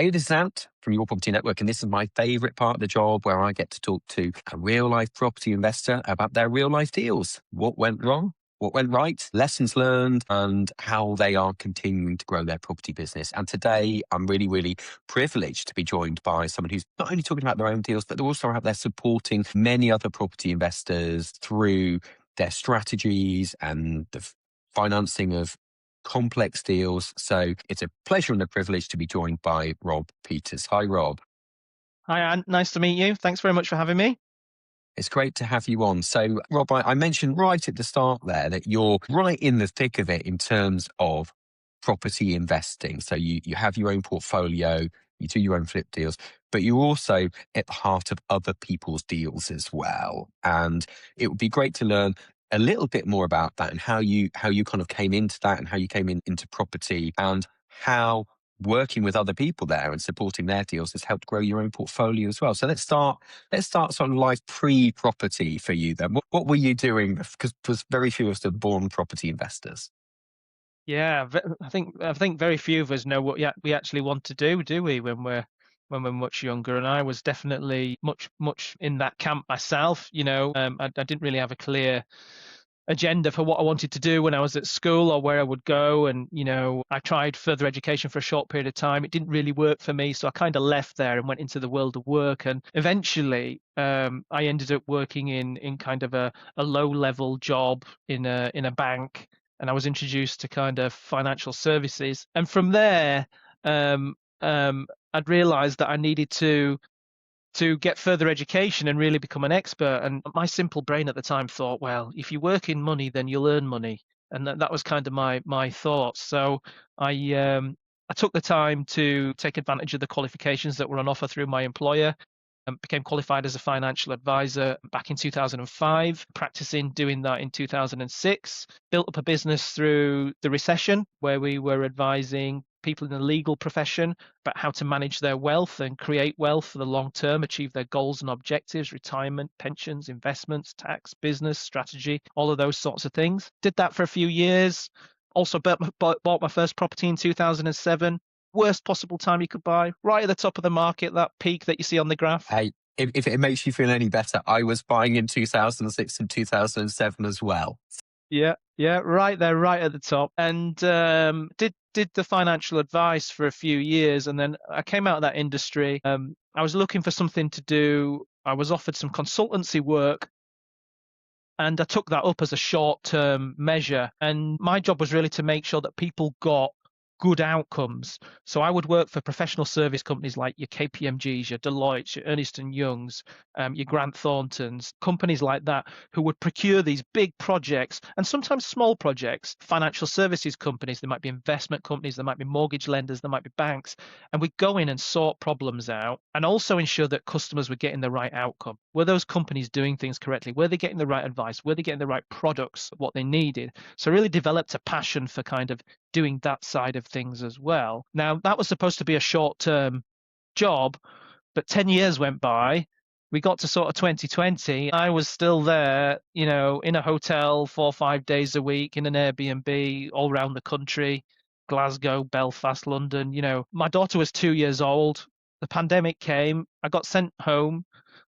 Hey, this is Ant from Your Property Network, and this is my favourite part of the job where I get to talk to a real life property investor about their real life deals. What went wrong? What went right? Lessons learned, and how they are continuing to grow their property business. And today, I'm really, really privileged to be joined by someone who's not only talking about their own deals, but they're also out there supporting many other property investors through their strategies and the financing of complex deals. So it's a pleasure and a privilege to be joined by Rob Peters. Hi, Rob. Hi, Anne. Nice to meet you. Thanks very much for having me. It's great to have you on. So, Rob, I mentioned right at the start there that you're right in the thick of it in terms of property investing. So you have your own portfolio, you do your own flip deals, but you're also at the heart of other people's deals as well. And it would be great to learn a little bit more about that and how you kind of came into that and how you came into property and how working with other people there and supporting their deals has helped grow your own portfolio as well. So let's start sort of life pre-property for you then. What were you doing? Because very few of us are born property investors. Yeah, I think very few of us know what we actually want to do we, when we're much younger? And I was definitely much in that camp myself. I didn't really have a clear agenda for what I wanted to do when I was at school or where I would go. And I tried further education for a short period of time. It didn't really work for me, so I kind of left there and went into the world of work. And eventually, I ended up working in kind of a low level job in a bank, and I was introduced to kind of financial services. And from there, um, I'd realized that I needed to get further education and really become an expert. And my simple brain at the time thought, well, if you work in money, then you'll earn money. And that was kind of my thoughts. So I took the time to take advantage of the qualifications that were on offer through my employer, and became qualified as a financial advisor back in 2005, practicing doing that in 2006. Built up a business through the recession where we were advising people in the legal profession about how to manage their wealth and create wealth for the long term, achieve their goals and objectives, retirement, pensions, investments, tax, business, strategy, all of those sorts of things. Did that for a few years. Also bought my first property in 2007. Worst possible time you could buy, right at the top of the market, that peak that you see on the graph. Hey, if it makes you feel any better, I was buying in 2006 and 2007 as well. Yeah, right there, right at the top. And did the financial advice for a few years, and then I came out of that industry. I was looking for something to do. I was offered some consultancy work, and I took that up as a short-term measure. And my job was really to make sure that people got good outcomes. So I would work for professional service companies like your KPMGs, your Deloitte, your Ernst and Youngs, your Grant Thorntons, companies like that, who would procure these big projects and sometimes small projects. Financial services companies, there might be investment companies, there might be mortgage lenders, there might be banks, and we'd go in and sort problems out and also ensure that customers were getting the right outcome. Were those companies doing things correctly? Were they getting the right advice? Were they getting the right products, what they needed? So I really developed a passion for kind of doing that side of things as well. Now, that was supposed to be a short-term job, but 10 years went by. We got to sort of 2020. I was still there, in a hotel 4 or 5 days a week, in an Airbnb all around the country, Glasgow, Belfast, London. My daughter was 2 years old. The pandemic came. I got sent home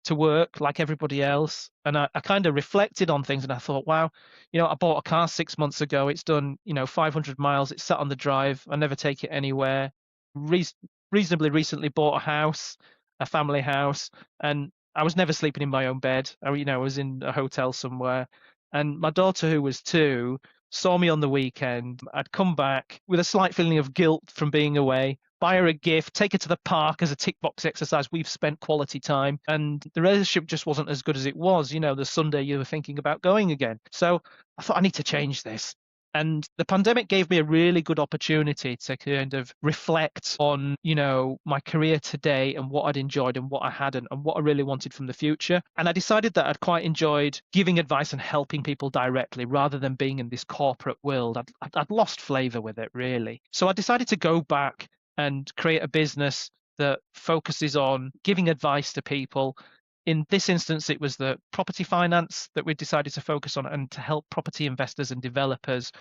to work like everybody else. And I kind of reflected on things and I thought, wow, I bought a car 6 months ago. It's done, 500 miles. It's sat on the drive. I never take it anywhere. Reasonably recently bought a house, a family house, and I was never sleeping in my own bed. I was in a hotel somewhere. And my daughter, who was 2, saw me on the weekend. I'd come back with a slight feeling of guilt from being away, buy her a gift, take her to the park as a tick box exercise. We've spent quality time, and the relationship just wasn't as good as it was. The Sunday you were thinking about going again. So I thought, I need to change this. And the pandemic gave me a really good opportunity to kind of reflect on, my career today and what I'd enjoyed and what I hadn't and what I really wanted from the future. And I decided that I'd quite enjoyed giving advice and helping people directly rather than being in this corporate world. I'd lost flavor with it, really. So I decided to go back and create a business that focuses on giving advice to people In this instance, it was the property finance that we decided to focus on and to help property investors and developers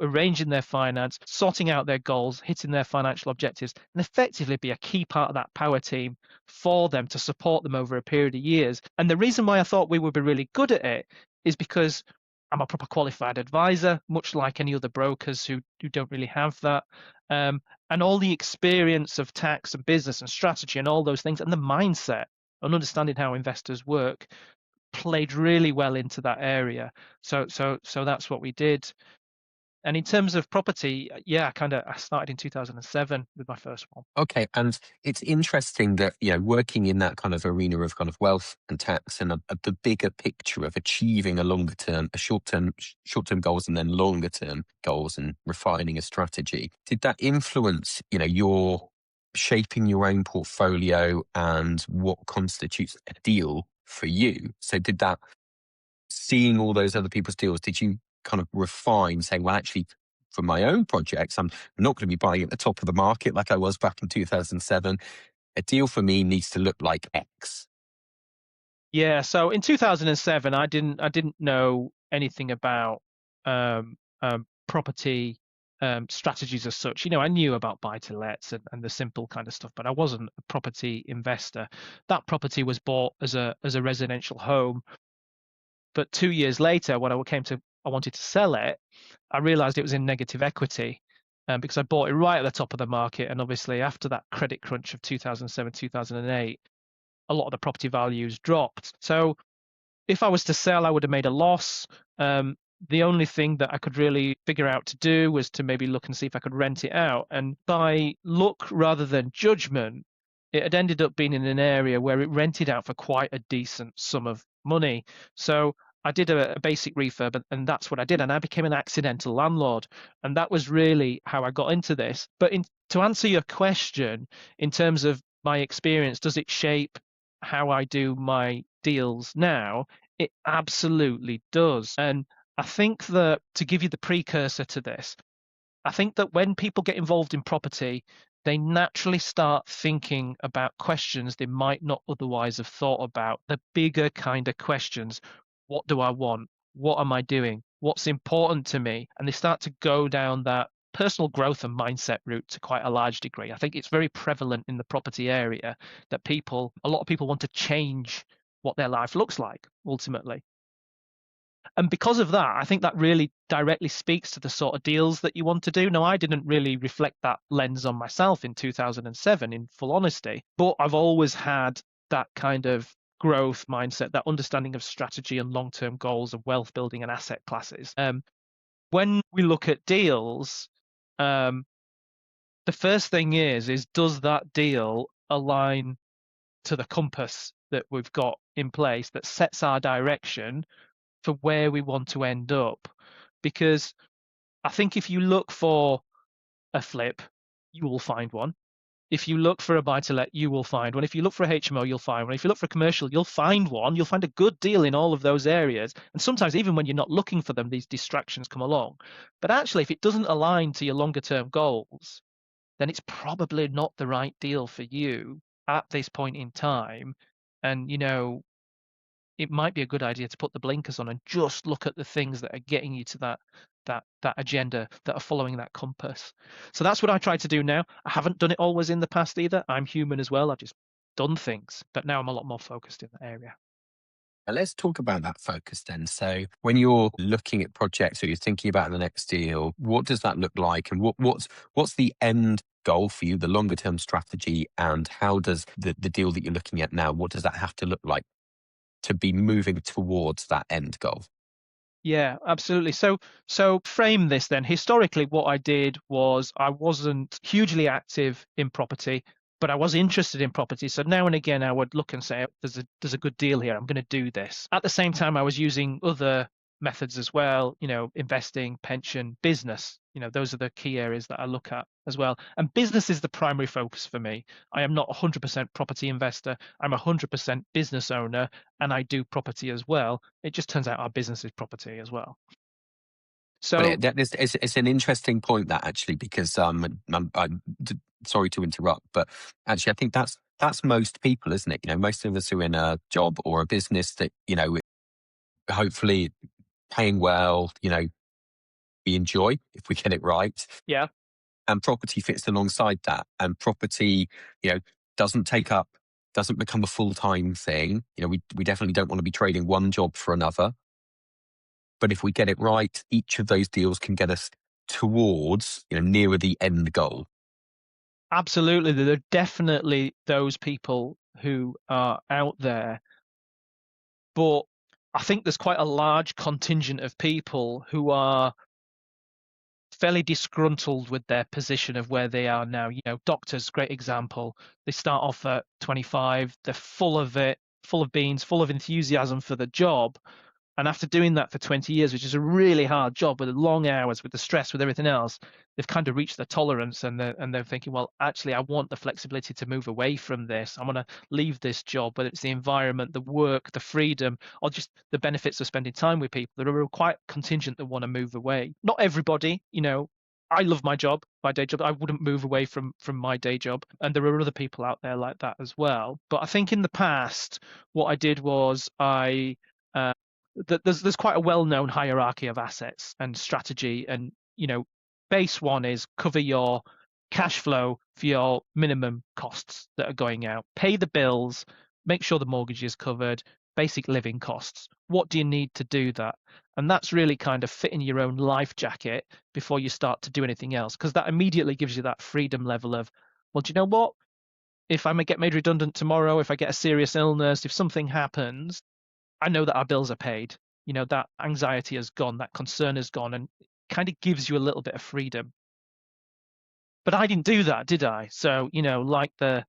arranging their finance, sorting out their goals, hitting their financial objectives, and effectively be a key part of that power team for them to support them over a period of years. And the reason why I thought we would be really good at it is because I'm a proper qualified advisor, much like any other brokers who don't really have that. And all the experience of tax and business and strategy and all those things and the mindset and understanding how investors work played really well into that area. So that's what we did. And in terms of property, yeah, I started in 2007 with my first one. Okay, and it's interesting that working in that kind of arena of kind of wealth and tax and the bigger picture of achieving a longer term, a short term goals and then longer term goals and refining a strategy. Did that influence your shaping your own portfolio and what constitutes a deal for you? So did that, seeing all those other people's deals, did you kind of refine, saying, well, actually, for my own projects, I'm not going to be buying at the top of the market like I was back in 2007. A deal for me needs to look like X. Yeah, so in 2007, I didn't know anything about property strategies as such. I knew about buy to lets and the simple kind of stuff, but I wasn't a property investor. That property was bought as a residential home, but 2 years later, when I wanted to sell it, I realized it was in negative equity. Because I bought it right at the top of the market, and obviously after that credit crunch of 2007, 2008, a lot of the property values dropped. So if I was to sell, I would have made a loss. The only thing that I could really figure out to do was to maybe look and see if I could rent it out. And by luck rather than judgment, it had ended up being in an area where it rented out for quite a decent sum of money. So I did a basic refurb, and that's what I did. And I became an accidental landlord. And that was really how I got into this. But to answer your question, in terms of my experience, does it shape how I do my deals now? It absolutely does. And I think that to give you the precursor to this, I think that when people get involved in property, they naturally start thinking about questions they might not otherwise have thought about. The bigger kind of questions. What do I want? What am I doing? What's important to me? And they start to go down that personal growth and mindset route to quite a large degree. I think it's very prevalent in the property area that a lot of people want to change what their life looks like ultimately. And because of that, I think that really directly speaks to the sort of deals that you want to do. Now, I didn't really reflect that lens on myself in 2007, in full honesty, but I've always had that kind of growth mindset, that understanding of strategy and long-term goals of wealth building and asset classes. When we look at deals, um, the first thing is does that deal align to the compass that we've got in place that sets our direction for where we want to end up? Because I think if you look for a flip, you will find one. If you look for a buy to let, you will find one. If you look for a HMO, you'll find one. If you look for a commercial, you'll find one. You'll find a good deal in all of those areas. And sometimes, even when you're not looking for them, these distractions come along. But actually, if it doesn't align to your longer term goals, then it's probably not the right deal for you at this point in time. And, it might be a good idea to put the blinkers on and just look at the things that are getting you to that agenda, that are following that compass. So that's what I try to do now. I haven't done it always in the past either. I'm human as well. I've just done things, but now I'm a lot more focused in that area. Now, let's talk about that focus then. So when you're looking at projects or you're thinking about the next deal, what does that look like? And what's the end goal for you, the longer term strategy? And how does the deal that you're looking at now, what does that have to look like to be moving towards that end goal? Yeah, absolutely. So frame this then. Historically, what I did was I wasn't hugely active in property, but I was interested in property. So now and again, I would look and say, there's a good deal here. I'm going to do this. At the same time, I was using other methods as well, investing, pension, business. Those are the key areas that I look at as well. And business is the primary focus for me. I am not 100% property investor. I'm 100% business owner, and I do property as well. It just turns out our business is property as well. But So it's an interesting point that actually, because sorry to interrupt, but actually I think that's most people, isn't it? Most of us are in a job or a business that, hopefully paying well, we enjoy if we get it right. Yeah, And property fits alongside that. And property, you know, doesn't take up, doesn't become a full-time thing. We definitely don't want to be trading one job for another. But if we get it right, each of those deals can get us towards, nearer the end goal. absolutely. There are definitely those people who are out there, but I think there's quite a large contingent of people who are fairly disgruntled with their position of where they are now. Doctors, great example. They start off at 25, they're full of it, full of beans, full of enthusiasm for the job. And after doing that for 20 years, which is a really hard job with the long hours, with the stress, with everything else, they've kind of reached their tolerance, and they're thinking, well, actually, I want the flexibility to move away from this. I want to leave this job, whether it's the environment, the work, the freedom, or just the benefits of spending time with people. There are quite contingent that want to move away. Not everybody, I love my job, my day job. I wouldn't move away from my day job, and there are other people out there like that as well. But I think in the past, what I did was uh, there's quite a well-known hierarchy of assets and strategy, and base one is cover your cash flow for your minimum costs that are going out, pay the bills, make sure the mortgage is covered, basic living costs. What do you need to do that? And that's really kind of fitting your own life jacket before you start to do anything else, because that immediately gives you that freedom level of, well, do you know what, if I get made redundant tomorrow, if I get a serious illness, if something happens, I know that our bills are paid. That anxiety has gone, that concern has gone, and kind of gives you a little bit of freedom. But I didn't do that, did I? So, like the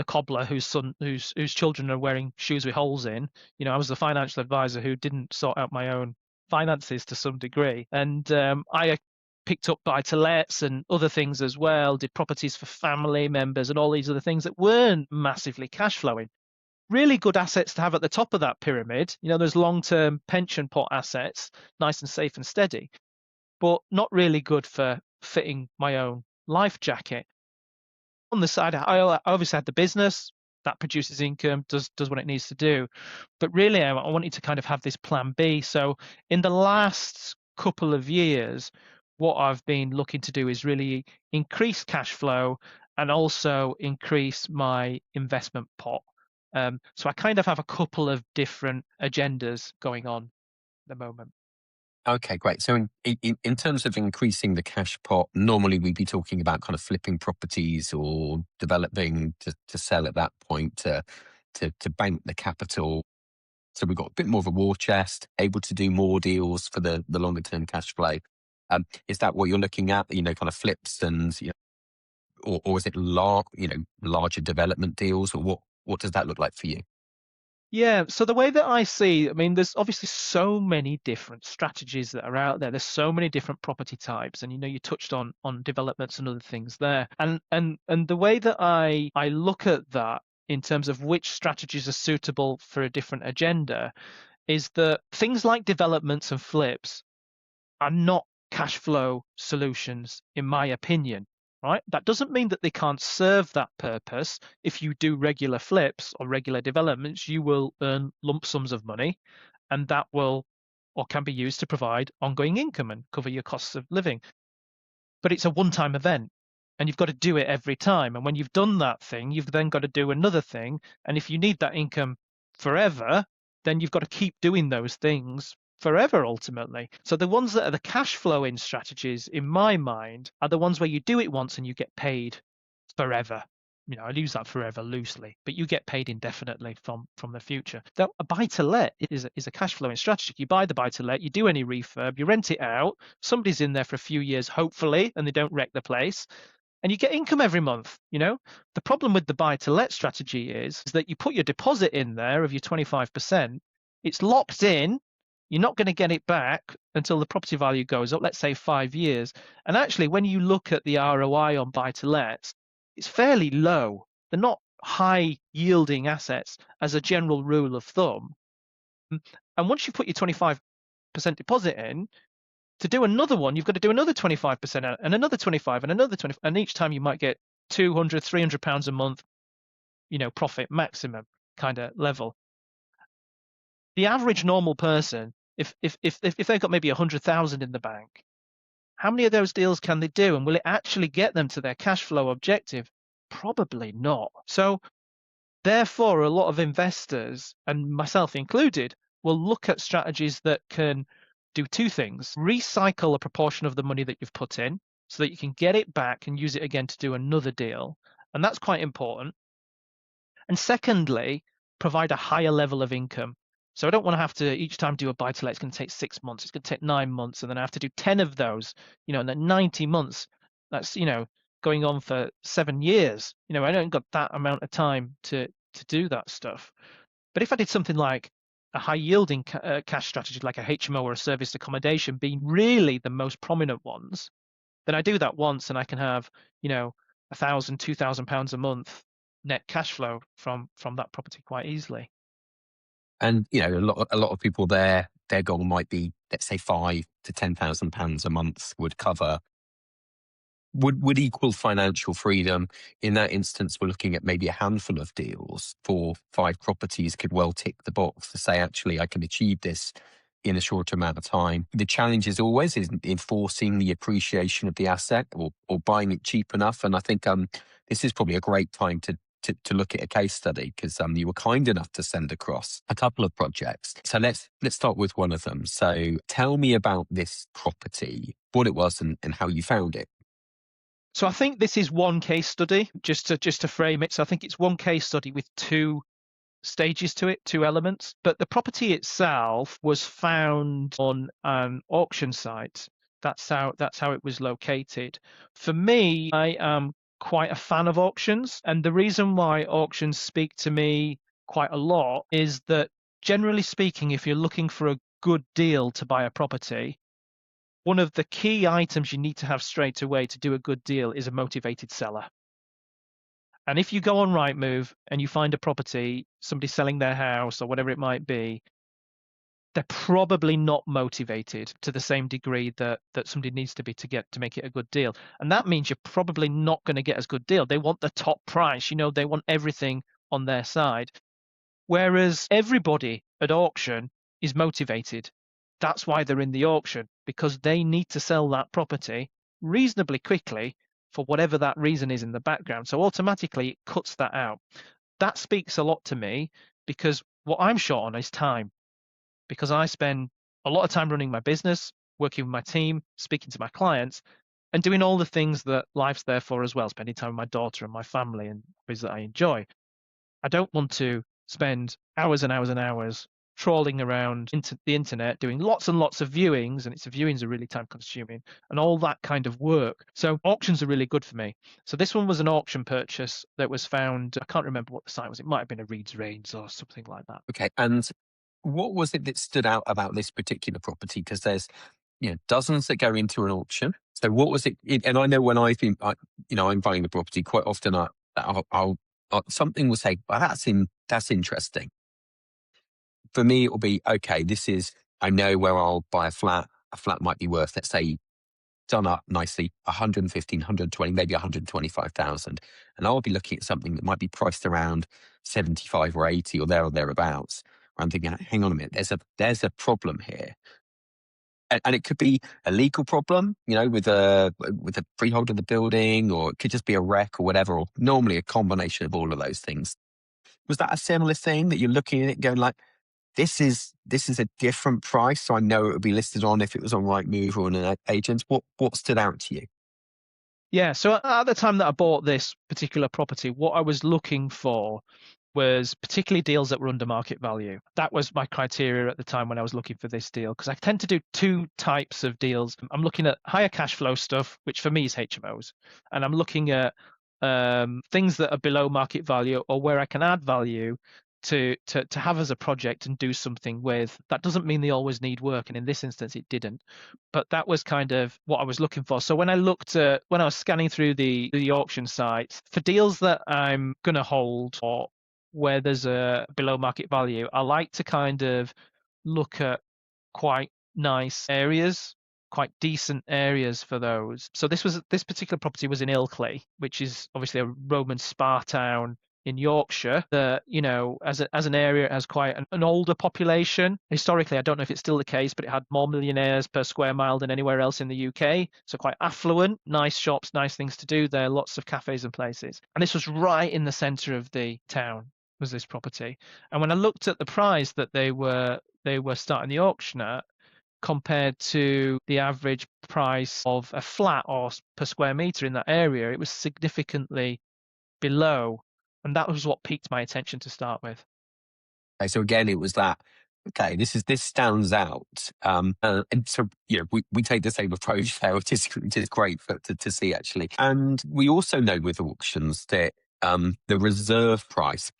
cobbler whose children are wearing shoes with holes in. I was the financial advisor who didn't sort out my own finances to some degree, and I picked up buy to lets and other things as well, did properties for family members and all these other things that weren't massively cash flowing. Really good assets to have at the top of that pyramid. There's long-term pension pot assets, nice and safe and steady, but not really good for fitting my own life jacket. On the side, I obviously had the business that produces income, does what it needs to do, but really I wanted to kind of have this plan B. So in the last couple of years, what I've been looking to do is really increase cash flow and also increase my investment pot. So I kind of have a couple of different agendas going on at the moment. Okay, great. So in terms of increasing the cash pot, normally we'd be talking about kind of flipping properties or developing to sell at that point to bank the capital. So we've got a bit more of a war chest, able to do more deals for the longer term cash flow. Is that what you're looking at? Kind of flips and or is it larger development deals, or what does that look like for you? Yeah, so the way that I see, I mean, there's obviously so many different strategies that are out there. There's so many different property types, and you touched on developments and other things there. And the way that I look at that in terms of which strategies are suitable for a different agenda is that things like developments and flips are not cash flow solutions, in my opinion. Right? That doesn't mean that they can't serve that purpose. If you do regular flips or regular developments, you will earn lump sums of money, and that will or can be used to provide ongoing income and cover your costs of living. But it's a one-time event, and you've got to do it every time. And when you've done that thing, you've then got to do another thing. And if you need that income forever, then you've got to keep doing those things forever ultimately. So the ones that are the cash flowing strategies, in my mind, are the ones where you do it once and you get paid forever. I use that forever loosely, but you get paid indefinitely from the future. Now, a buy to let is a cash flowing strategy. You buy the buy to let, you do any refurb, you rent it out. Somebody's in there for a few years, hopefully, and they don't wreck the place, and you get income every month. The problem with the buy to let strategy is that you put your deposit in there of your 25%. It's locked in. You're not going to get it back until the property value goes up, let's say 5 years. And actually, when you look at the ROI on buy to lets, it's fairly low. They're not high yielding assets as a general rule of thumb. And once you put your 25% deposit in, to do another one, you've got to do another 25% and another 25 and another 20. And each time you might get 200, £300 a month, profit maximum kind of level. The average normal person, if they've got maybe 100,000 in the bank, how many of those deals can they do? And will it actually get them to their cash flow objective? Probably not. So therefore, a lot of investors, and myself included, will look at strategies that can do two things: recycle a proportion of the money that you've put in so that you can get it back and use it again to do another deal. And that's quite important. And secondly, provide a higher level of income. So I don't want to have to each time do a buy to let. It's going to take 6 months. It's going to take 9 months. And then I have to do 10 of those, and then 90 months. That's, going on for 7 years. I don't got that amount of time to do that stuff. But if I did something like a high yielding cash strategy, like a HMO or a serviced accommodation being really the most prominent ones, then I do that once and I can have, £1,000, £2,000 a month net cash flow from that property quite easily. And a lot of people their goal might be, let's say, £5,000 to £10,000 a month would equal financial freedom. In that instance, we're looking at maybe a handful of deals. 4, 5 properties could well tick the box to say, actually, I can achieve this in a short amount of time. The challenge is always in enforcing the appreciation of the asset, or buying it cheap enough. And I think this is probably a great time to look at a case study, because you were kind enough to send across a couple of projects. So let's start with one of them. So tell me about this property, what it was, and how you found it. So I think this is one case study, just to frame it. So I think it's one case study with two stages to it, two elements. But the property itself was found on an auction site. That's how it was located. For me, I am quite a fan of auctions, and the reason why auctions speak to me quite a lot is that, generally speaking, if you're looking for a good deal to buy a property, one of the key items you need to have straight away to do a good deal is a motivated seller. And if you go on Rightmove and you find a property, somebody selling their house or whatever it might be, they're probably not motivated to the same degree that somebody needs to be to make it a good deal. And that means you're probably not going to get as good deal. They want the top price, they want everything on their side. Whereas everybody at auction is motivated. That's why they're in the auction, because they need to sell that property reasonably quickly for whatever that reason is in the background. So automatically it cuts that out. That speaks a lot to me, because what I'm short on is time, because I spend a lot of time running my business, working with my team, speaking to my clients, and doing all the things that life's there for as well, spending time with my daughter and my family and hobbies that I enjoy. I don't want to spend hours and hours and hours trawling around into the internet doing lots and lots of viewings, and viewings are really time consuming and all that kind of work. So auctions are really good for me. So this one was an auction purchase that was found, I can't remember what the site was. It might have been a Reed's Range or something like that. Okay. And what was it that stood out about this particular property? Because there's, dozens that go into an auction. So what was it? And I know when I'm buying a property, quite often something will say, well, that's interesting. For me, it will be, okay, I know where I'll buy a flat. A flat might be worth, let's say, done up nicely, 115, 120, maybe 125,000. And I'll be looking at something that might be priced around 75 or 80 or thereabouts. I'm thinking, hang on a minute, there's a problem here. And it could be a legal problem, with a freehold of the building, or it could just be a wreck or whatever, or normally a combination of all of those things. Was that a similar thing that you're looking at it going like, this is a different price, so I know it would be listed on if it was on Rightmove or on an agent? What stood out to you? Yeah, so at the time that I bought this particular property, what I was looking for was particularly deals that were under market value. That was my criteria at the time when I was looking for this deal, because I tend to do two types of deals. I'm looking at higher cash flow stuff, which for me is HMOs, and I'm looking at things that are below market value, or where I can add value to have as a project and do something with. That doesn't mean they always need work, and in this instance it didn't, but that was kind of what I was looking for. So when I was scanning through the auction sites for deals that I'm going to hold, or where there's a below market value, I like to kind of look at quite nice areas. quite decent areas for those. So this particular property was in Ilkley, which is obviously a Roman spa town in Yorkshire. That, as an area, it has quite an older population. Historically, I don't know if it's still the case, but it had more millionaires per square mile than anywhere else in the UK. So quite affluent, nice shops, nice things to do there, lots of cafes and places. And this was right in the centre of the town, was this property. And when I looked at the price that they were starting the auction at, compared to the average price of a flat or per square meter in that area, it was significantly below. And that was what piqued my attention to start with. Okay, so again, it was that. Okay, this stands out, and so we take the same approach there, which is great to see actually. And we also know with auctions that the reserve price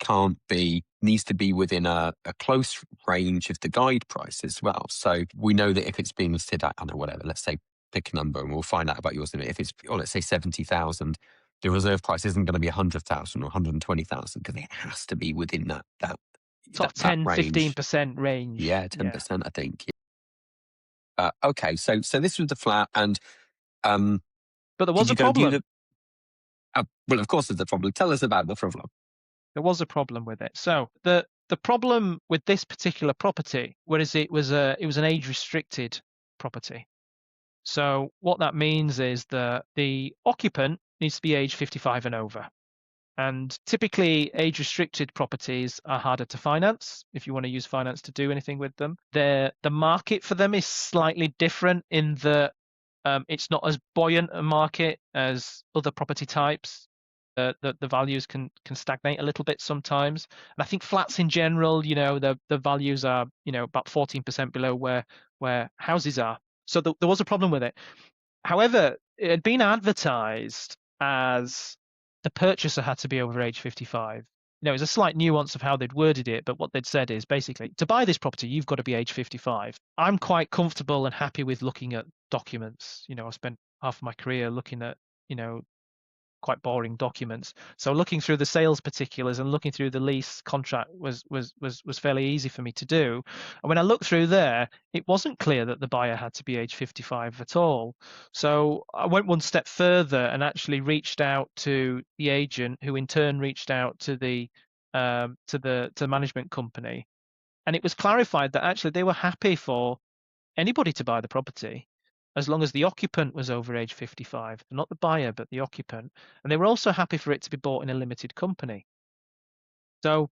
needs to be within a close range of the guide price as well. So we know that if it's being listed at, I don't know, whatever, let's say pick a number, and we'll find out about yours in a minute. If it's, or let's say 70,000. The reserve price isn't going to be 100,000 or 120,000 because it has to be within Sort of that 10, range. 15% range. Yeah, Yeah. 10%, I think. Okay, so this was the flat, and um, But there did was you a go and view problem. the? Well, of course, there's a problem. Tell us about the problem. There was a problem with it. So the problem with this particular property, whereas it was an age restricted property. So what that means is that the occupant needs to be age 55 and over. And typically, age restricted properties are harder to finance if you want to use finance to do anything with them. The market for them is slightly different in that it's not as buoyant a market as other property types. The values can stagnate a little bit sometimes. And I think flats in general, the values are about 14% below where houses are. So there was a problem with it. However, it had been advertised as the purchaser had to be over age 55. It was a slight nuance of how they'd worded it, but what they'd said is basically to buy this property, you've got to be age 55. I'm quite comfortable and happy with looking at documents. I spent half of my career looking at, quite boring documents. So looking through the sales particulars and looking through the lease contract was fairly easy for me to do. And when I looked through there, it wasn't clear that the buyer had to be age 55 at all. So I went one step further and actually reached out to the agent, who in turn reached out to the management company. And it was clarified that actually they were happy for anybody to buy the property as long as the occupant was over age 55, not the buyer, but the occupant. And they were also happy for it to be bought in a limited company. So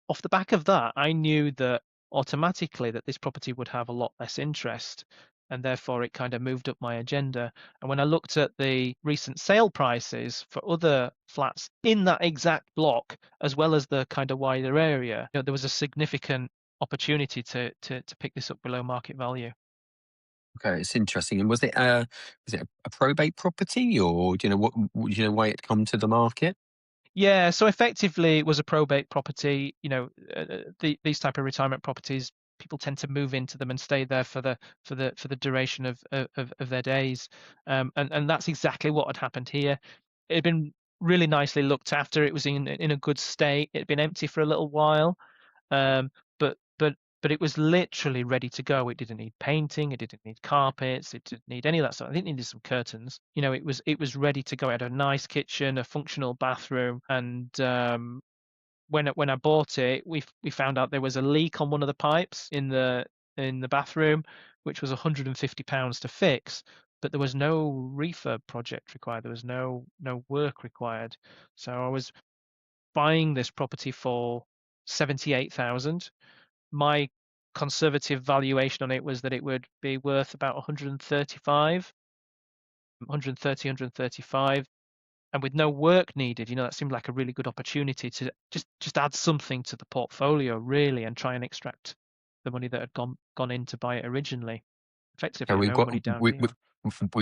off the back of that, I knew that automatically that this property would have a lot less interest, and therefore it kind of moved up my agenda. And when I looked at the recent sale prices for other flats in that exact block, as well as the kind of wider area, there was a significant opportunity to pick this up below market value. Okay, it's interesting. And was it a probate property, or do you know do you know why it come to the market? Yeah, so effectively it was a probate property. These type of retirement properties, people tend to move into them and stay there for the duration of their days, and that's exactly what had happened here. It had been really nicely looked after. It was in a good state. It had been empty for a little while, um, but it was literally ready to go. It didn't need painting. It didn't need carpets. It didn't need any of that stuff. I think it needed some curtains. It was ready to go. It had a nice kitchen, a functional bathroom, and when I bought it, we found out there was a leak on one of the pipes in the bathroom, which was £150 to fix. But there was no refurb project required. There was no work required. So I was buying this property for 78,000. My conservative valuation on it was that it would be worth about 135, 130, 135, and with no work needed, that seemed like a really good opportunity to just add something to the portfolio, really, and try and extract the money that had gone in to buy it originally. So Effectively, a no money down deal.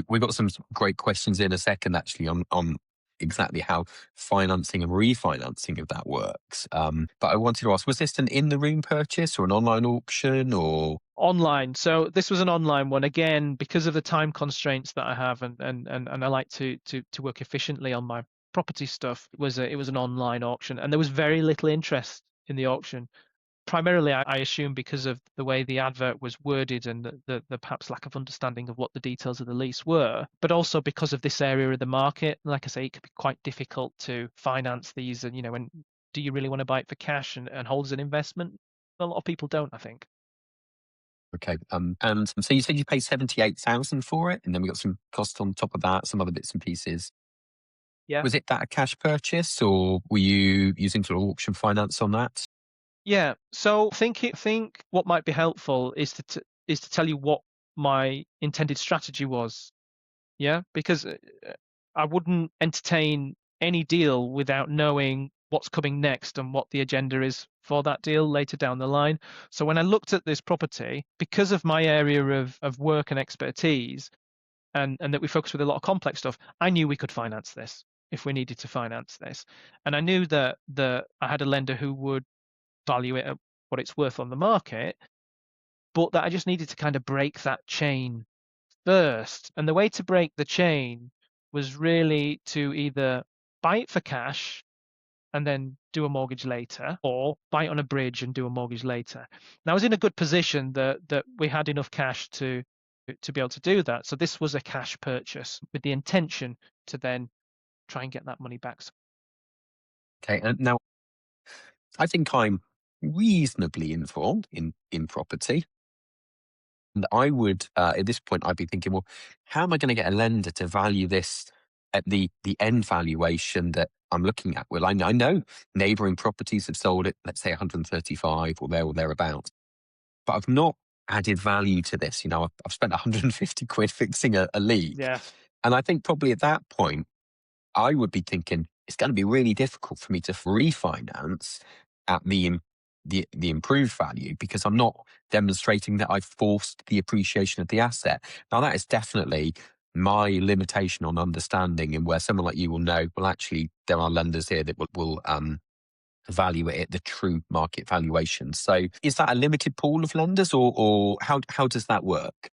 we've got some great questions in a second actually on exactly how financing and refinancing of that works. But I wanted to ask, was this an in the room purchase or an online auction or? Online. So this was an online one again because of the time constraints that I have, and I like to work efficiently on my property stuff. It was an online auction, and there was very little interest in the auction. primarily, I assume because of the way the advert was worded and the perhaps lack of understanding of what the details of the lease were, but also because of this area of the market. Like I say, it could be quite difficult to finance these. And, and do you really want to buy it for cash and hold as an investment? A lot of people don't, I think. Okay. And so you said you paid 78,000 for it, and then we got some costs on top of that, some other bits and pieces. Yeah. Was it that a cash purchase, or were you using sort of auction finance on that? Yeah. So think what might be helpful is to tell you what my intended strategy was. Yeah, because I wouldn't entertain any deal without knowing what's coming next and what the agenda is for that deal later down the line. So when I looked at this property, because of my area of work and expertise, and that we focus with a lot of complex stuff, I knew we could finance this if we needed to finance this. And I knew that I had a lender who would value it at what it's worth on the market, but that I just needed to kind of break that chain first. And the way to break the chain was really to either buy it for cash and then do a mortgage later, or buy it on a bridge and do a mortgage later. And I was in a good position that we had enough cash to be able to do that. So this was a cash purchase with the intention to then try and get that money back. Okay. And now I think I'm reasonably informed in property. And I would, at this point, I'd be thinking, well, how am I going to get a lender to value this at the end valuation that I'm looking at? Well, I know neighbouring properties have sold it, let's say 135 or there or thereabouts, but I've not added value to this. I've spent 150 quid fixing a leak. Yeah. And I think probably at that point, I would be thinking it's going to be really difficult for me to refinance at the improved value because I'm not demonstrating that I've forced the appreciation of the asset. Now that is definitely my limitation on understanding, and where someone like you will know, well, actually, there are lenders here that will value it at the true market valuation. So, is that a limited pool of lenders, or how does that work?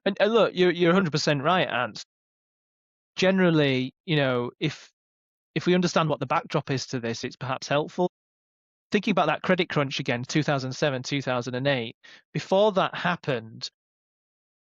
And look, you're 100% right, Ant. Generally, if we understand what the backdrop is to this, it's perhaps helpful. Thinking about that credit crunch again, 2007, 2008, before that happened,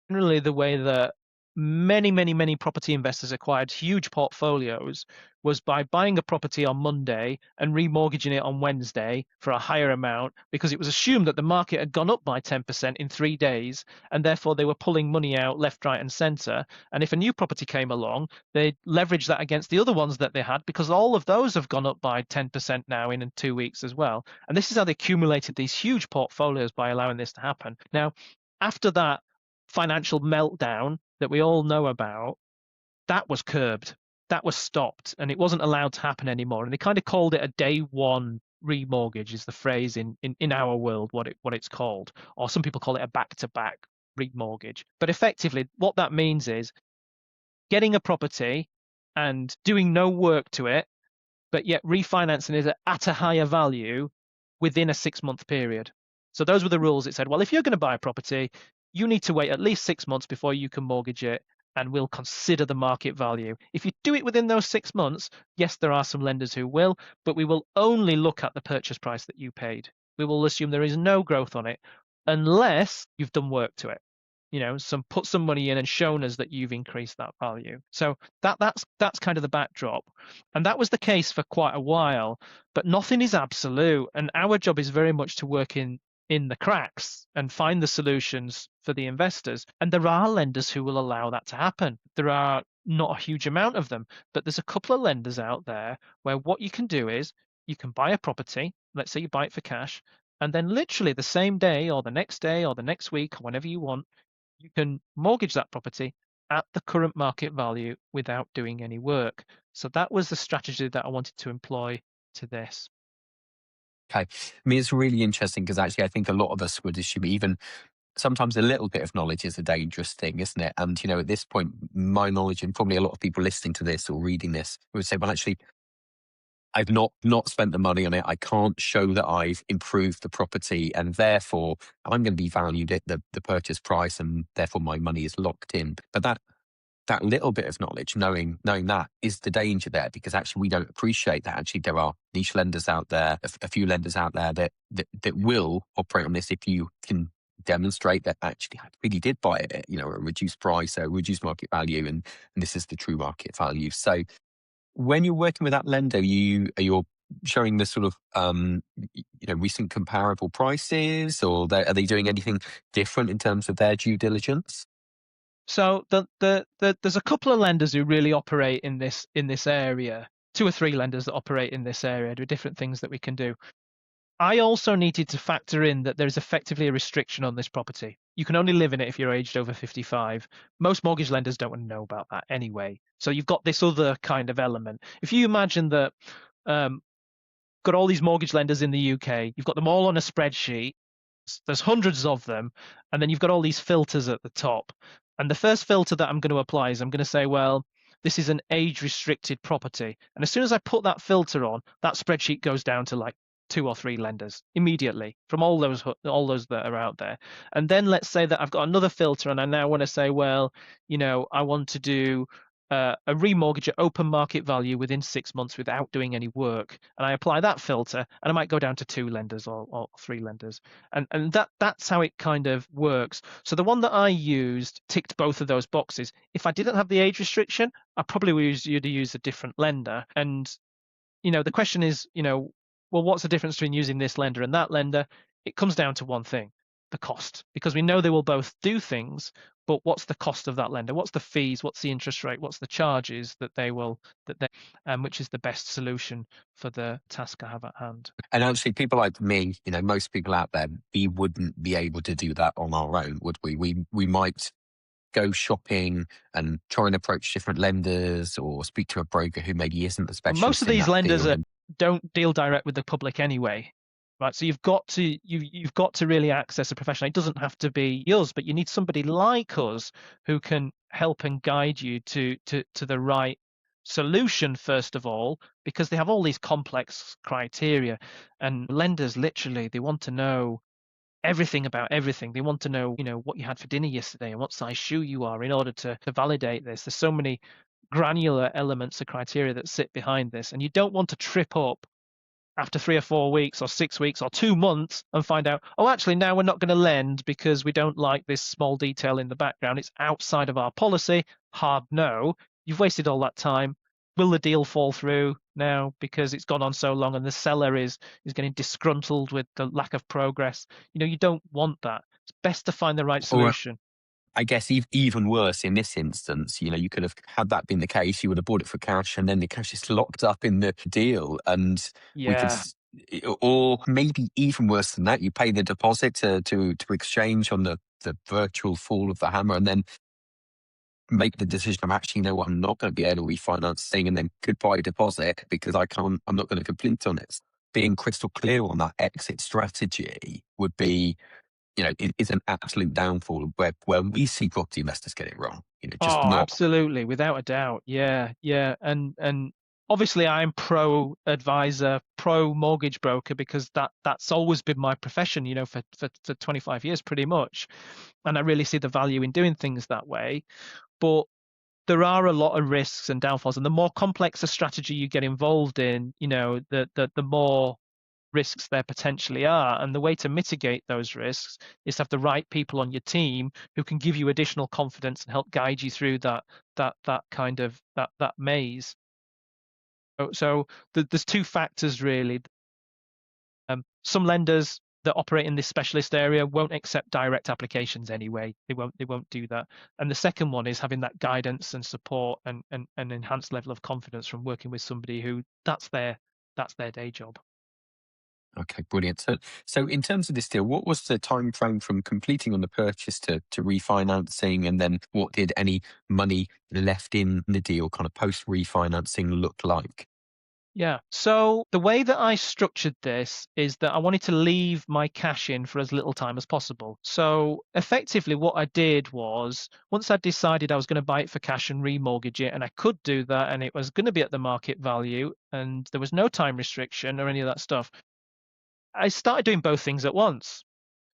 generally the way that many property investors acquired huge portfolios was by buying a property on Monday and remortgaging it on Wednesday for a higher amount because it was assumed that the market had gone up by 10% in 3 days, and therefore they were pulling money out left, right, and center. And if a new property came along, they leveraged that against the other ones that they had because all of those have gone up by 10% now in 2 weeks as well. And this is how they accumulated these huge portfolios by allowing this to happen. Now, after that financial meltdown that we all know about, that was curbed, that was stopped, and it wasn't allowed to happen anymore. And they kind of called it a day one remortgage, is the phrase in our world what it's called, or some people call it a back to back remortgage. But effectively, what that means is getting a property and doing no work to it, but yet refinancing it at a higher value within a 6 month period. So those were the rules. It said, well, if you're going to buy a property, you need to wait at least 6 months before you can mortgage it, and we'll consider the market value. If you do it within those 6 months, yes, there are some lenders who will, but we will only look at the purchase price that you paid. We will assume there is no growth on it unless you've done work to it. Put some money in and shown us that you've increased that value. So that's kind of the backdrop, and that was the case for quite a while. But nothing is absolute, and our job is very much to work in the cracks and find the solutions for the investors. And there are lenders who will allow that to happen. There are not a huge amount of them, but there's a couple of lenders out there where what you can do is you can buy a property. Let's say you buy it for cash, and then literally the same day or the next day or the next week, whenever you want, you can mortgage that property at the current market value without doing any work. So that was the strategy that I wanted to employ to this. Okay. I mean, it's really interesting because actually, I think a lot of us would assume even sometimes a little bit of knowledge is a dangerous thing, isn't it? And, at this point, my knowledge, and probably a lot of people listening to this or reading this would say, well, actually, I've not spent the money on it. I can't show that I've improved the property, and therefore I'm going to be valued at the purchase price, and therefore my money is locked in. But that little bit of knowledge, knowing that is the danger there, because actually we don't appreciate that actually there are niche lenders out there, a few lenders out there that will operate on this if you can demonstrate that actually I really did buy it at, a reduced price, a reduced market value, and this is the true market value. So when you're working with that lender, you're showing the sort of recent comparable prices, or are they doing anything different in terms of their due diligence? So there's a couple of lenders who really operate in this area. Two or three lenders that operate in this area. There are different things that we can do. I also needed to factor in that there's effectively a restriction on this property. You can only live in it if you're aged over 55. Most mortgage lenders don't want to know about that anyway. So you've got this other kind of element. If you imagine that got all these mortgage lenders in the UK, you've got them all on a spreadsheet, there's hundreds of them, and then you've got all these filters at the top. And the first filter that I'm going to apply is I'm going to say, well, this is an age restricted property. And as soon as I put that filter on, that spreadsheet goes down to like two or three lenders immediately from all those that are out there. And then let's say that I've got another filter and I now want to say, well, I want to do a remortgage at open market value within 6 months without doing any work, and I apply that filter, and I might go down to two lenders or three lenders, and that's how it kind of works. So the one that I used ticked both of those boxes. If I didn't have the age restriction, I probably would use a different lender. And the question is, well, what's the difference between using this lender and that lender? It comes down to one thing: the cost, because we know they will both do things, but what's the cost of that lender? What's the fees? What's the interest rate? What's the charges that they which is the best solution for the task I have at hand? And actually, people like me, most people out there, we wouldn't be able to do that on our own, would we? We might go shopping and try and approach different lenders, or speak to a broker who maybe isn't a But most specialist of in these that lenders field. And don't deal direct with the public anyway, right? So you've got to really access a professional. It doesn't have to be yours, but you need somebody like us who can help and guide you to the right solution first of all, because they have all these complex criteria, and lenders literally they want to know everything about everything. They want to know, what you had for dinner yesterday and what size shoe you are in order to validate this. There's so many granular elements of criteria that sit behind this, and you don't want to trip up after 3 or 4 weeks or 6 weeks or 2 months and find out, oh, actually, now we're not going to lend because we don't like this small detail in the background. It's outside of our policy. Hard no. You've wasted all that time. Will the deal fall through now because it's gone on so long and the seller is getting disgruntled with the lack of progress? You don't want that. It's best to find the right or solution. I guess even worse in this instance, you could have had that been the case, you would have bought it for cash, and then the cash is locked up in the deal, and we could, Yeah. or maybe even worse than that, you pay the deposit to exchange on the virtual fall of the hammer, and then make the decision of actually, what, I'm not going to be able to refinance this thing, and then goodbye deposit because I'm not going to complete on it. Being crystal clear on that exit strategy would be, is an absolute downfall where we see property investors get it wrong. Just Oh, not. absolutely, without a doubt. Yeah, yeah. And obviously I'm pro advisor, pro mortgage broker, because that's always been my profession, for 25 years pretty much. And I really see the value in doing things that way. But there are a lot of risks and downfalls, and the more complex a strategy you get involved in, the more risks there potentially are. And the way to mitigate those risks is to have the right people on your team who can give you additional confidence and help guide you through that kind of that maze. So there's two factors really. Some lenders that operate in this specialist area won't accept direct applications anyway. They won't do that. And the second one is having that guidance and support and an enhanced level of confidence from working with somebody who that's their day job. Okay, brilliant. So in terms of this deal, what was the time frame from completing on the purchase to refinancing, and then what did any money left in the deal kind of post refinancing look like? Yeah. So the way that I structured this is that I wanted to leave my cash in for as little time as possible. So effectively what I did was, once I decided I was going to buy it for cash and remortgage it, and I could do that, and it was going to be at the market value, and there was no time restriction or any of that stuff, I started doing both things at once.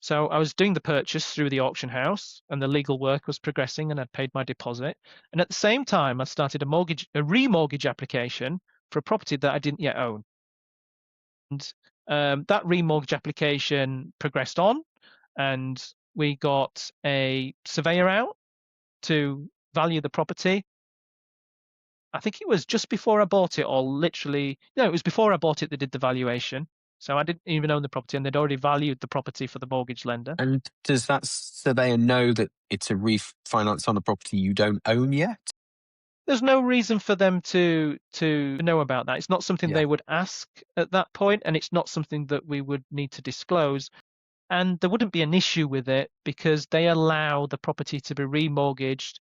So I was doing the purchase through the auction house, and the legal work was progressing, and I'd paid my deposit. And at the same time, I started a remortgage application for a property that I didn't yet own. And that remortgage application progressed on, and we got a surveyor out to value the property. I think it was just before I bought it, or literally, no, it was before I bought it they did the valuation. So I didn't even own the property, and they'd already valued the property for the mortgage lender. And does that surveyor know that it's a refinance on a property you don't own yet? There's no reason for them to know about that. It's not something Yeah. they would ask at that point, and it's not something that we would need to disclose. And there wouldn't be an issue with it because they allow the property to be remortgaged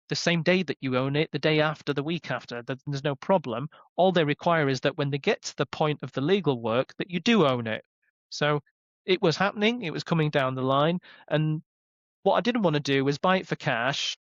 the same day that you own it, the day after, the week after. There's no problem. All they require is that when they get to the point of the legal work, that you do own it. So it was happening, it was coming down the line. And what I didn't want to do was buy it for cash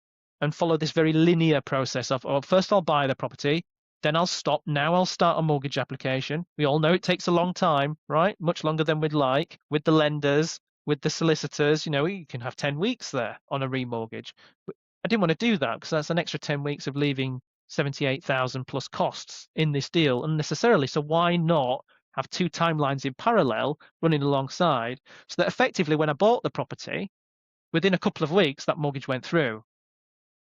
and follow this very linear process of, oh, first I'll buy the property, then I'll stop. Now I'll start a mortgage application. We all know it takes a long time, right? Much longer than we'd like with the lenders, with the solicitors. You know, you can have 10 weeks there on a remortgage. But I didn't want to do that because that's an extra 10 weeks of leaving 78,000 plus costs in this deal unnecessarily. So why not have two timelines in parallel running alongside so that effectively when I bought the property, within a couple of weeks, that mortgage went through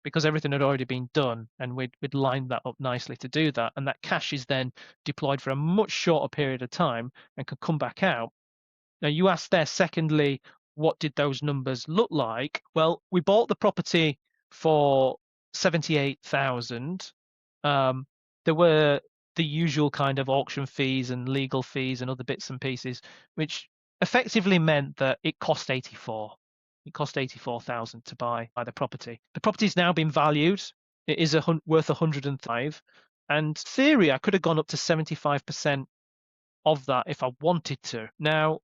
because everything had already been done, and we'd lined that up nicely to do that. And that cash is then deployed for a much shorter period of time and can come back out. Now, you asked there, secondly, what did those numbers look like? Well, we bought the property for 78,000. There were the usual kind of auction fees and legal fees and other bits and pieces, which effectively meant that it cost 84. It cost 84,000 to buy the property. The property's now been valued. It is worth 105. And theory, I could have gone up to 75% of that if I wanted to. Now,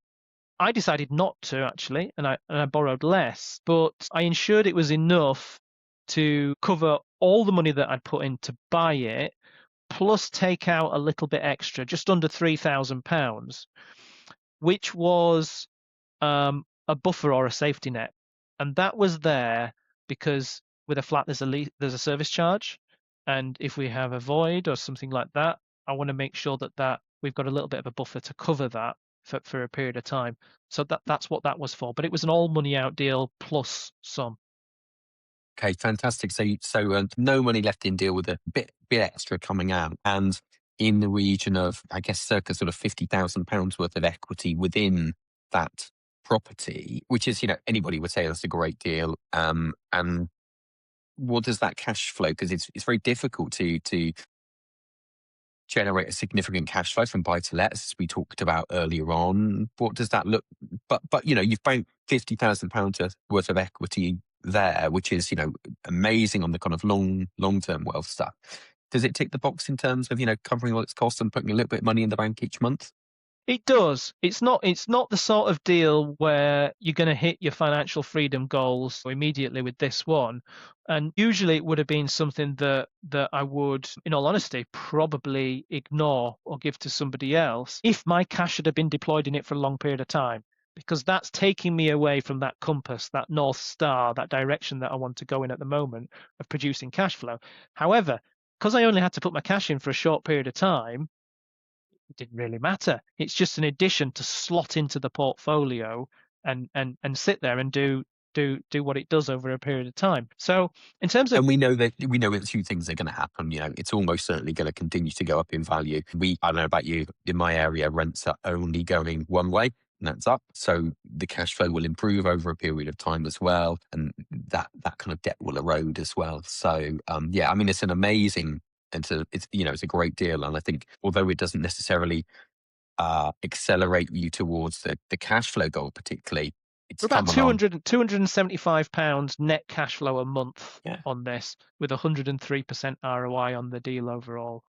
I decided not to actually, and I borrowed less, but I ensured it was enough to cover all the money that I'd put in to buy it, plus take out a little bit extra, just under £3,000, which was a buffer or a safety net, and that was there because with a flat there's a service charge, and if we have a void or something like that, I want to make sure that we've got a little bit of a buffer to cover that for a period of time. So that's what that was for. But it was an all money out deal plus some. Okay, fantastic. So no money left in deal with a bit extra coming out, and in the region of, I guess, circa sort of £50,000 worth of equity within that property, which is, anybody would say that's a great deal. And what does that cash flow? Because it's very difficult to generate a significant cash flow from buy to lets, as we talked about earlier on. What does that look? But you've found £50,000 worth of equity there, which is amazing on the kind of long term wealth stuff. Does it tick the box in terms of covering all its costs and putting a little bit of money in the bank each month? It does. It's not the sort of deal where you're going to hit your financial freedom goals immediately with this one. And usually it would have been something that I would, in all honesty, probably ignore or give to somebody else if my cash had been deployed in it for a long period of time. Because that's taking me away from that compass, that North Star, that direction that I want to go in at the moment of producing cash flow. However, because I only had to put my cash in for a short period of time, it didn't really matter. It's just an addition to slot into the portfolio and sit there and do what it does over a period of time. So in terms of And we know that two things are going to happen. It's almost certainly going to continue to go up in value. I don't know about you, in my area, rents are only going one way, and that's up. So the cash flow will improve over a period of time as well, and that kind of debt will erode as well. So yeah, I mean, it's an amazing, it's a great deal, and I think although it doesn't necessarily accelerate you towards the cash flow goal particularly, we're it's about come along. £275 net cash flow a month Yeah. on this, with 103% ROI on the deal overall.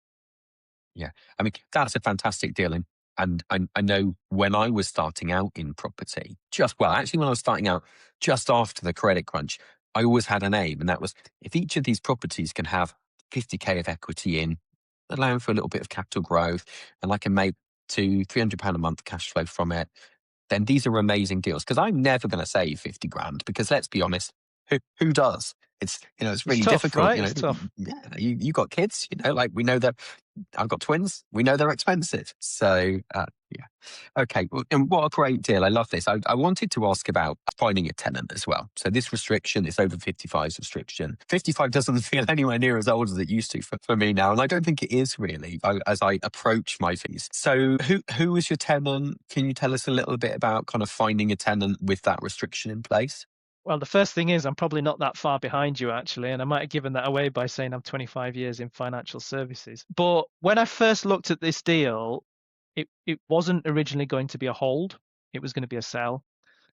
Yeah. I mean, that's a fantastic deal. And I know when I was starting out in property, actually when I was starting out just after the credit crunch, I always had an aim. And that was, if each of these properties can have 50K of equity in, allowing for a little bit of capital growth, and I can make £200-300 a month cash flow from it, then these are amazing deals. Because I'm never going to say 50 grand, because let's be honest, who does? It's, it's It's really tough, difficult. right? It's tough. Yeah, you got kids, like we know that. I've got twins. We know they're expensive. So, yeah. Okay. Well, and what a great deal. I love this. I wanted to ask about finding a tenant as well. So this restriction, this over 55s restriction. 55 doesn't feel anywhere near as old as it used to for me now. And I don't think it is really as I approach my fees. So who is your tenant? Can you tell us a little bit about kind of finding a tenant with that restriction in place? Well, the first thing is I'm probably not that far behind you actually, and I might have given that away by saying I'm 25 years in financial services. But when I first looked at this deal, it wasn't originally going to be a hold. It was going to be a sell.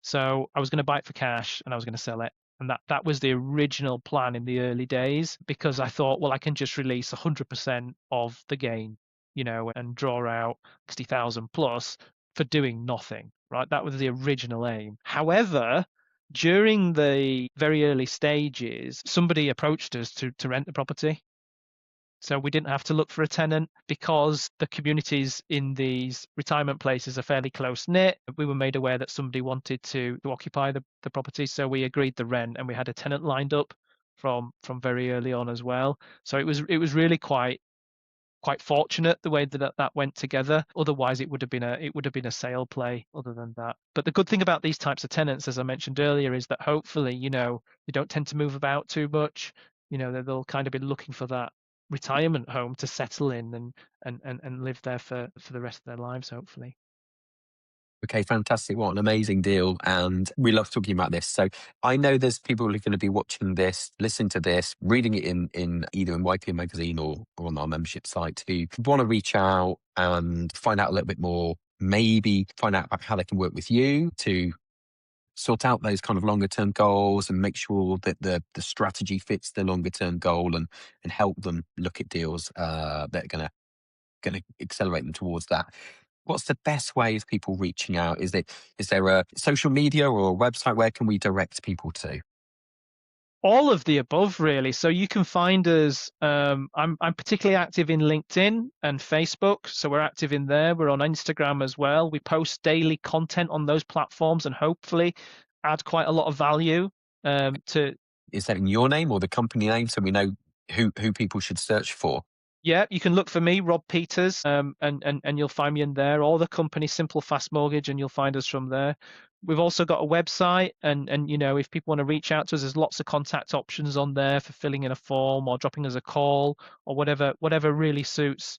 So I was going to buy it for cash and I was going to sell it. And that was the original plan in the early days, because I thought, well, I can just release 100% of the gain, and draw out 60,000 plus for doing nothing, right? That was the original aim. However, during the very early stages, somebody approached us to rent the property. So we didn't have to look for a tenant because the communities in these retirement places are fairly close knit. We were made aware that somebody wanted to occupy the property, so we agreed the rent, and we had a tenant lined up from very early on as well. So it was really quite fortunate the way that went together. Otherwise, it would have been a sale play. Other than that, but the good thing about these types of tenants, as I mentioned earlier, is that hopefully, they don't tend to move about too much. They'll kind of be looking for that retirement home to settle in and live there for the rest of their lives, hopefully. Okay, fantastic. What an amazing deal. And we love talking about this. So I know there's people who are going to be watching this, listening to this, reading it in either in YPM magazine or on our membership site, who want to reach out and find out a little bit more, maybe find out about how they can work with you to sort out those kind of longer term goals and make sure that the strategy fits the longer term goal and help them look at deals that are going to accelerate them towards that. What's the best way of people reaching out? Is there a social media or a website? Where can we direct people to? All of the above, really. So you can find us. I'm particularly active in LinkedIn and Facebook, so we're active in there. We're on Instagram as well. We post daily content on those platforms, and hopefully add quite a lot of value to. Is that in your name or the company name, so we know who people should search for? Yeah, you can look for me, Rob Peters, and you'll find me in there, or the company Simple Fast Mortgage, and you'll find us from there. We've also got a website, and if people want to reach out to us, there's lots of contact options on there for filling in a form or dropping us a call or whatever really suits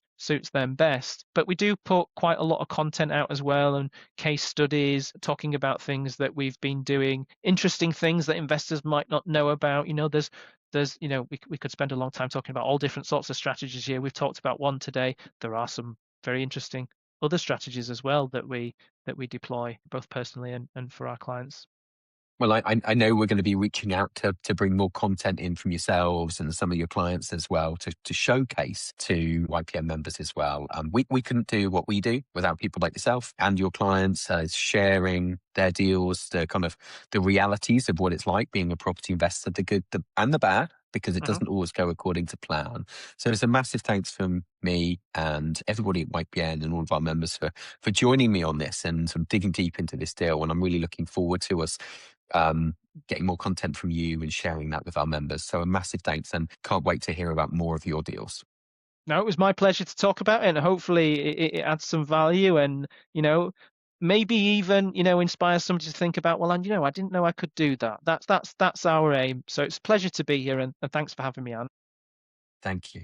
them best. But we do put quite a lot of content out as well, and case studies talking about things that we've been doing, interesting things that investors might not know about. We could spend a long time talking about all different sorts of strategies here. We've talked about one today. There are some very interesting other strategies as well that we deploy both personally and for our clients. Well, I know we're going to be reaching out to bring more content in from yourselves and some of your clients as well to showcase to YPM members as well. We couldn't do what we do without people like yourself and your clients sharing their deals, the realities of what it's like being a property investor, the good and the bad, because it doesn't always go according to plan. So it's a massive thanks from me and everybody at YPN and all of our members for joining me on this and sort of digging deep into this deal. And I'm really looking forward to us getting more content from you and sharing that with our members. So a massive thanks, and can't wait to hear about more of your deals. No, it was my pleasure to talk about it, and hopefully it adds some value, and maybe even inspire somebody to think about, well, and I didn't know I could do that. That's our aim. So it's a pleasure to be here, and thanks for having me, Anne. Thank you.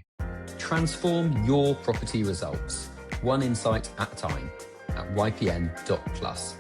Transform your property results, one insight at a time, at ypn.plus.